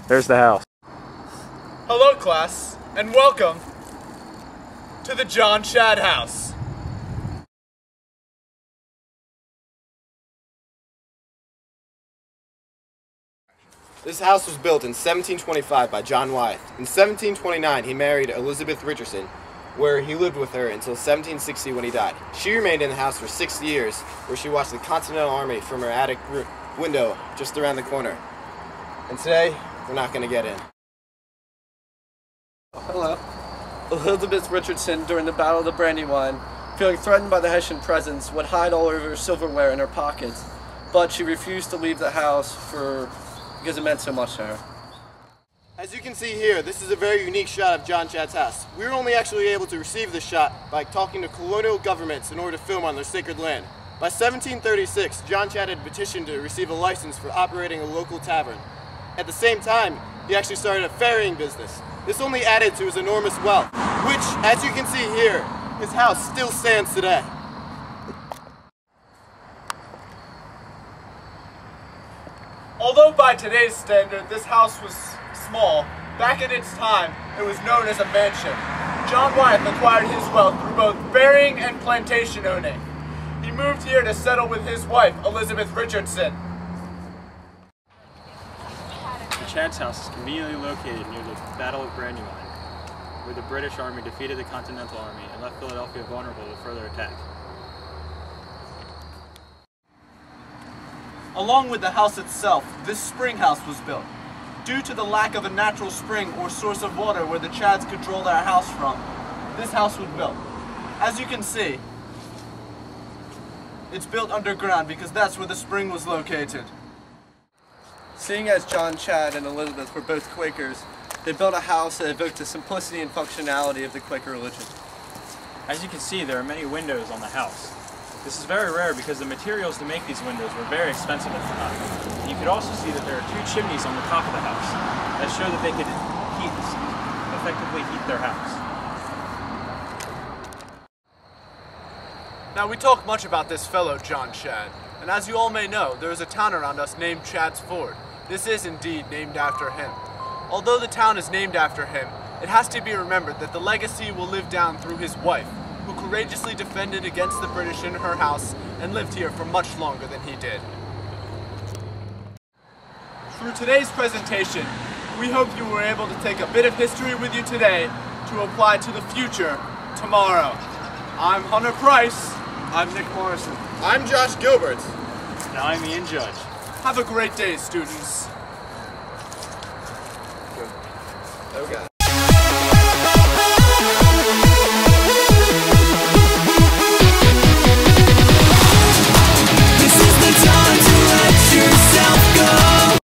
There's the house. Hello, class, and welcome to the John Chad House. This house was built in 1725 by John Wyeth. In 1729, he married Elizabeth Richardson, where he lived with her until 1760 when he died. She remained in the house for 6 years, where she watched the Continental Army from her attic window just around the corner. And today, we're not going to get in. Hello. Elizabeth Richardson, during the Battle of the Brandywine, feeling threatened by the Hessian presence, would hide all of her silverware in her pockets, but she refused to leave the house because it meant so much to her. As you can see here, this is a very unique shot of John Chad's house. We were only actually able to receive this shot by talking to colonial governments in order to film on their sacred land. By 1736, John Chad had petitioned to receive a license for operating a local tavern. At the same time, he actually started a ferrying business. This only added to his enormous wealth, which, as you can see here, his house still stands today. Although by today's standard this house was small, back in its time it was known as a mansion. John Wyeth acquired his wealth through both ferrying and plantation owning. He moved here to settle with his wife, Elizabeth Richardson. The Chad's house is conveniently located near the Battle of Brandywine, where the British Army defeated the Continental Army and left Philadelphia vulnerable to further attack. Along with the house itself, this spring house was built. Due to the lack of a natural spring or source of water where the Chads could draw their house from, this house was built. As you can see, it's built underground because that's where the spring was located. Seeing as John Chad and Elizabeth were both Quakers, they built a house that evoked the simplicity and functionality of the Quaker religion. As you can see, there are many windows on the house. This is very rare because the materials to make these windows were very expensive at the time. And you could also see that there are 2 chimneys on the top of the house that show that they could effectively heat their house. Now we talk much about this fellow John Chad, and as you all may know, there is a town around us named Chad's Ford. This is indeed named after him. Although the town is named after him, it has to be remembered that the legacy will live down through his wife, who courageously defended against the British in her house and lived here for much longer than he did. Through today's presentation, we hope you were able to take a bit of history with you today to apply to the future tomorrow. I'm Hunter Price. I'm Nick Morrison. I'm Josh Gilbert. And I'm Ian Judge. Have a great day, students. Okay.